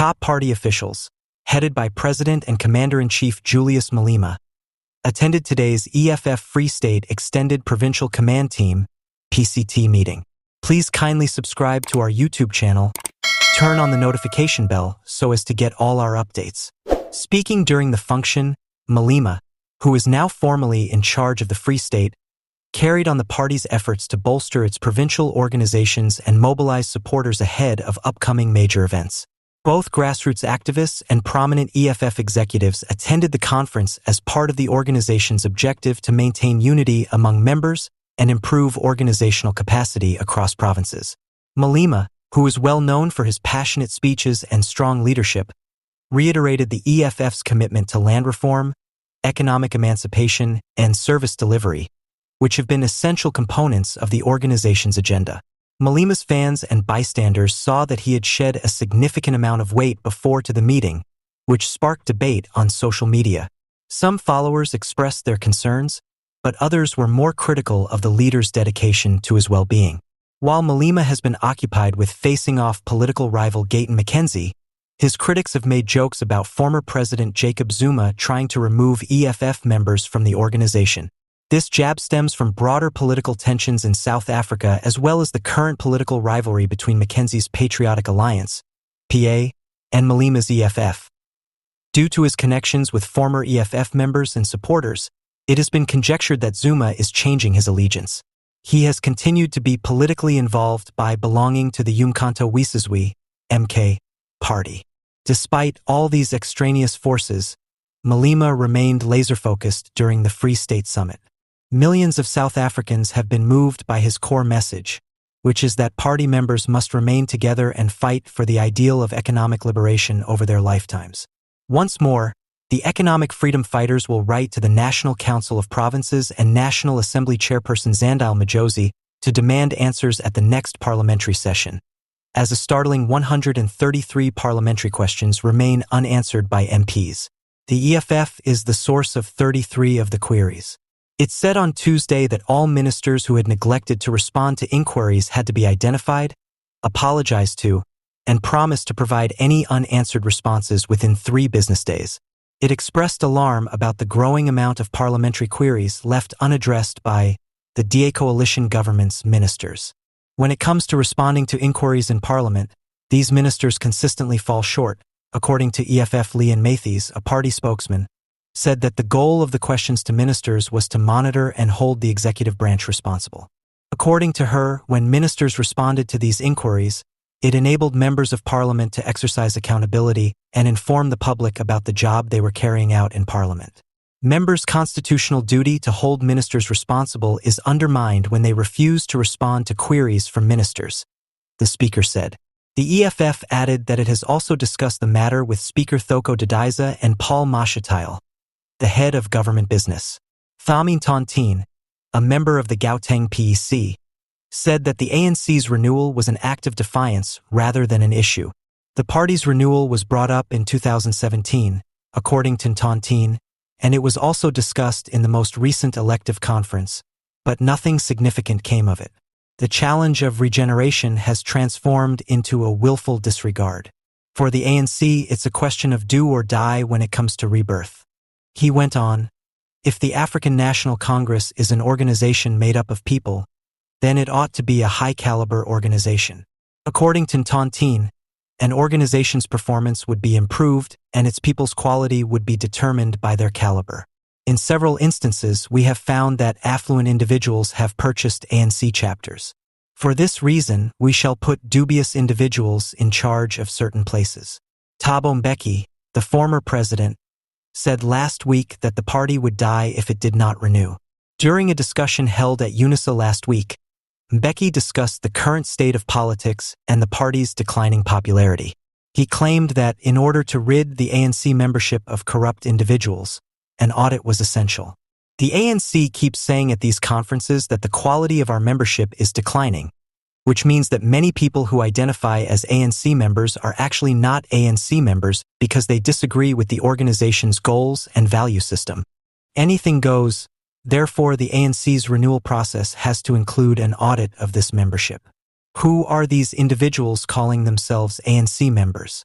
top party officials, headed by President and Commander-in-Chief Julius Malema, attended today's EFF Free State Extended Provincial Command Team (PCT) meeting. Please kindly subscribe to our YouTube channel, turn on the notification bell so as to get all our updates. Speaking during the function, Malema, who is now formally in charge of the Free State, carried on the party's efforts to bolster its provincial organizations and mobilize supporters ahead of upcoming major events. Both grassroots activists and prominent EFF executives attended the conference as part of the organization's objective to maintain unity among members and improve organizational capacity across provinces. Malema, who is well known for his passionate speeches and strong leadership, reiterated the EFF's commitment to land reform, economic emancipation, and service delivery, which have been essential components of the organization's agenda. Malema's fans and bystanders saw that he had shed a significant amount of weight before to the meeting, which sparked debate on social media. Some followers expressed their concerns, but others were more critical of the leader's dedication to his well-being. While Malema has been occupied with facing off political rival Gayton McKenzie, his critics have made jokes about former President Jacob Zuma trying to remove EFF members from the organization. This jab stems from broader political tensions in South Africa as well as the current political rivalry between Mackenzie's Patriotic Alliance, PA, and Malema's EFF. Due to his connections with former EFF members and supporters, it has been conjectured that Zuma is changing his allegiance. He has continued to be politically involved by belonging to the Umkhonto weSizwe (MK) party. Despite all these extraneous forces, Malema remained laser-focused during the Free State Summit. Millions of South Africans have been moved by his core message, which is that party members must remain together and fight for the ideal of economic liberation over their lifetimes. Once more, the economic freedom fighters will write to the National Council of Provinces and National Assembly Chairperson Zandile Majosi to demand answers at the next parliamentary session, as a startling 133 parliamentary questions remain unanswered by MPs. The EFF is the source of 33 of the queries. It said on Tuesday that all ministers who had neglected to respond to inquiries had to be identified, apologized to, and promised to provide any unanswered responses within 3 business days. It expressed alarm about the growing amount of parliamentary queries left unaddressed by the DA coalition government's ministers. When it comes to responding to inquiries in Parliament, these ministers consistently fall short, according to EFF Leon Matthews, a party spokesman, said that the goal of the questions to ministers was to monitor and hold the executive branch responsible. According to her, when ministers responded to these inquiries, it enabled members of Parliament to exercise accountability and inform the public about the job they were carrying out in Parliament. Members' constitutional duty to hold ministers responsible is undermined when they refuse to respond to queries from ministers, the speaker said. The EFF added that it has also discussed the matter with Speaker Thoko Didiza and Paul Mashatile, the head of government business. Thamin Tontine, a member of the Gauteng PEC, said that the ANC's renewal was an act of defiance rather than an issue. The party's renewal was brought up in 2017, according to Tontine, and it was also discussed in the most recent elective conference, but nothing significant came of it. The challenge of regeneration has transformed into a willful disregard. For the ANC, it's a question of do or die when it comes to rebirth. He went on, if the African National Congress is an organization made up of people, then it ought to be a high-caliber organization. According to Tontine, an organization's performance would be improved and its people's quality would be determined by their caliber. In several instances, we have found that affluent individuals have purchased ANC chapters. For this reason, we shall put dubious individuals in charge of certain places. Thabo Mbeki, the former president, said last week that the party would die if it did not renew. During a discussion held at UNISA last week, Mbeki discussed the current state of politics and the party's declining popularity. He claimed that in order to rid the ANC membership of corrupt individuals, an audit was essential. The ANC keeps saying at these conferences that the quality of our membership is declining, which means that many people who identify as ANC members are actually not ANC members because they disagree with the organization's goals and value system. Anything goes, therefore the ANC's renewal process has to include an audit of this membership. Who are these individuals calling themselves ANC members?